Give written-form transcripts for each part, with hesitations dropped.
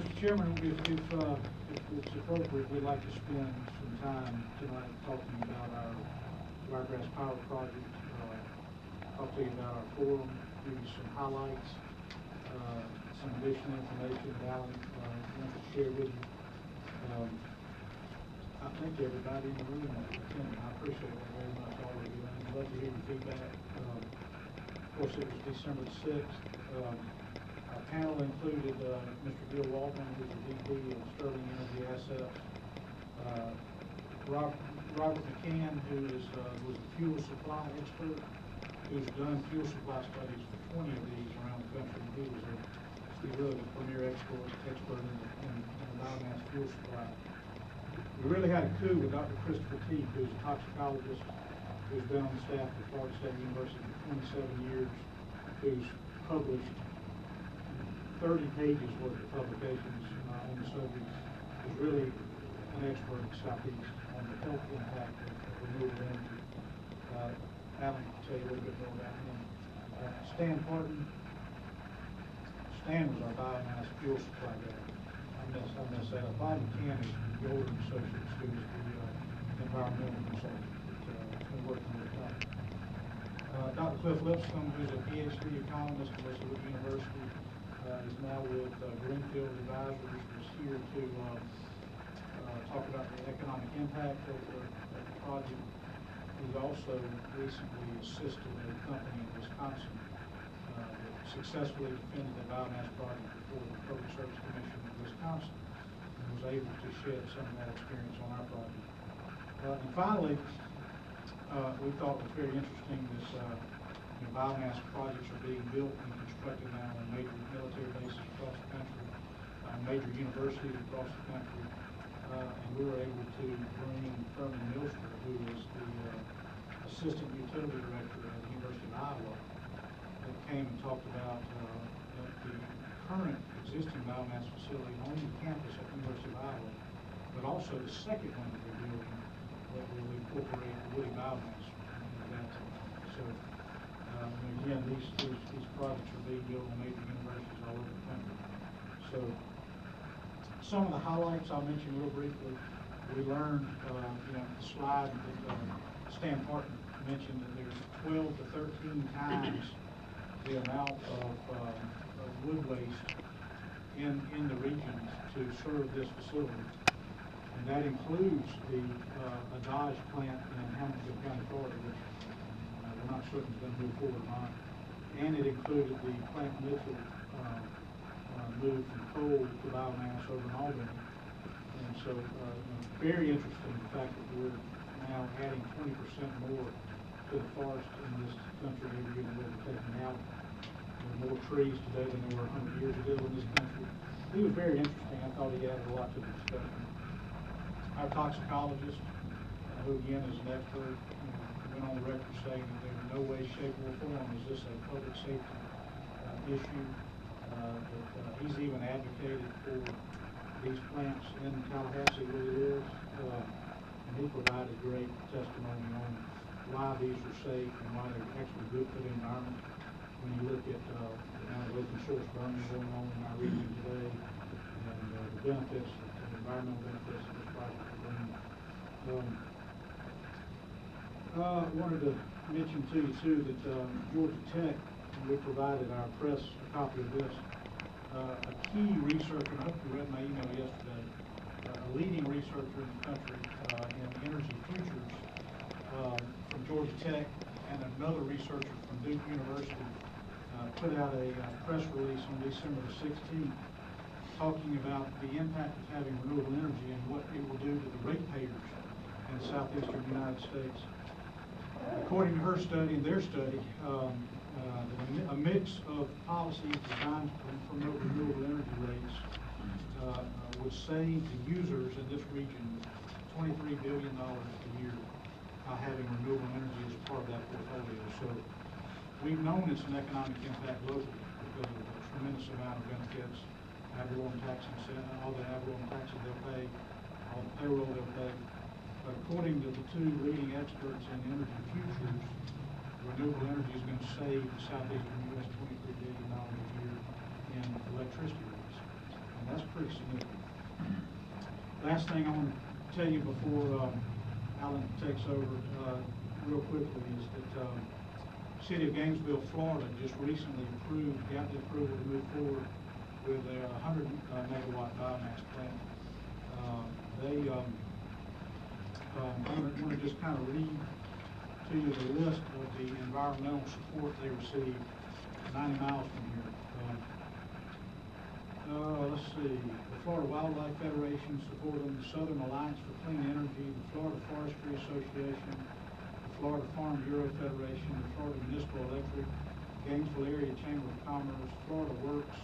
Mr. Chairman, if it's appropriate, we'd like to spend some time tonight talking about our wiregrass power project, talk to you about our forum, give you some highlights, some additional information that Allan wants to share with you. I thank everybody in the room for attending. I appreciate that very much, all of you. I'd love to hear your feedback. Of course, it was December the 6th. Our panel included Mr. Bill Lofton, who's the VP of Sterling Energy Assets, Robert McCann, who was a fuel supply expert, who's done fuel supply studies for 20 of these around the country. He's really the premier expert in the biomass fuel supply. We really had a coup with Dr. Christopher Teaf, who's a toxicologist, who's been on the staff at Florida State University for 27 years, who's published 30 pages worth of publications on the subject, is really an expert in the Southeast on the health impact of renewable energy. Allan can tell you a little bit more about him. Stan was our biomass fuel supply guy. I mess that up. Bob McCann is the older associate, who's the environmental consultant that's been working with Dr. Cliff Lipscomb, who's a PhD economist at Elizabeth University, is now with Greenfield Advisors, is here to talk about the economic impact of the project. He's also recently assisted a company in Wisconsin that successfully defended the biomass project before the Public Service Commission of Wisconsin and was able to shed some of that experience on our project. And finally, we thought it was very interesting that biomass projects are being built and constructed now on major military bases across the country, major universities across the country, and we were able to bring in Quarterman, who is the assistant utility director at the University of Iowa, that came and talked about the current existing biomass facility on the campus at the University of Iowa, but also the second one that they're building that will incorporate woody biomass into that. So again, these projects are being built on major universities all over the country. So some of the highlights I'll mention real briefly. We learned, the slide that Stan Parton mentioned that there's 12 to 13 times the amount of wood waste in the region to serve this facility. And that includes the Dodge plant in Hamilton County, Florida, which we're not certain is going to move forward or not. And it included the plant Minchew moved from coal to biomass over in Albany. And so very interesting the fact that we're now adding 20% more to the forest in this country every year than we're taking out. There are more trees today than there were 100 years ago in this country. He was very interesting. I thought he added a lot to the discussion. Our toxicologist, who again is an expert, went on the record saying that there in no way, shape, or form is this a public safety issue. He's even advocated for these plants in Tallahassee where he lives, and he provided great testimony on why these are safe and why they're actually good for the environment. When you look at the amount of open source burning going on in our region today, and the benefits, the environmental benefits of this project will bring. I wanted to mention to you too that Georgia Tech, we provided our press a copy of this. A key researcher, I hope you read my email yesterday, a leading researcher in the country in energy futures from Georgia Tech, and another researcher from Duke University put out a press release on December the 16th talking about the impact of having renewable energy and what it will do to the ratepayers in the southeastern United States. According to her study and their study, a mix of policies designed to promote renewable energy rates would save the users in this region $23 billion a year by having renewable energy as part of that portfolio. So we've known it's an economic impact locally because of the tremendous amount of benefits, ad valorem tax, all the ad valorem taxes they'll pay, all the payroll they'll pay. But according to the two leading experts in energy futures, renewable energy is going to save the southeastern U.S. $23 billion a year in electricity rates. And that's pretty pretty significant. Last thing I want to tell you before Allan takes over real quickly is that City of Gainesville, Florida just recently got the approval to move forward with a 100 megawatt biomass plant. I want to just kind of read to you the list of the environmental support they received 90 miles from here. Let's see, the Florida Wildlife Federation supported them, the Southern Alliance for Clean Energy, the Florida Forestry Association, the Florida Farm Bureau Federation, the Florida Municipal Electric, Gainesville Area Chamber of Commerce, Florida Works,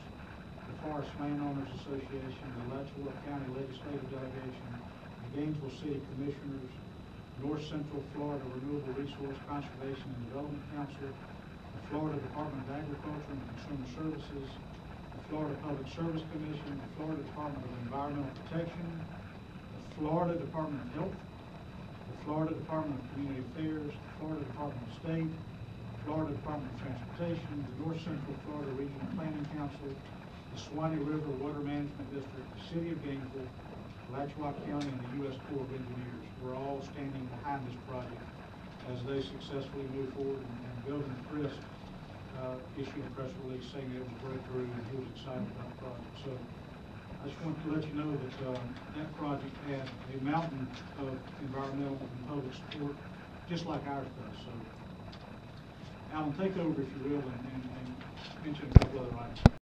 the Forest Landowners Association, the Alachua County Legislative Delegation, the Gainesville City Commissioners, North Central Florida Renewable Resource Conservation and Development Council, the Florida Department of Agriculture and Consumer Services, the Florida Public Service Commission, the Florida Department of Environmental Protection, the Florida Department of Health, the Florida Department of Community Affairs, the Florida Department of State, the Florida Department of Transportation, the North Central Florida Regional Planning Council, the Suwannee River Water Management District, the City of Gainesville, Alachua County, and the U.S. Corps of Engineers. We're all standing behind this project as they successfully move forward, and Governor Chris issued a press release saying it was a breakthrough and he was excited about the project. So I just want to let you know that that project had a mountain of environmental and public support, just like ours does. So Allan, take over if you will, and mention a couple other items.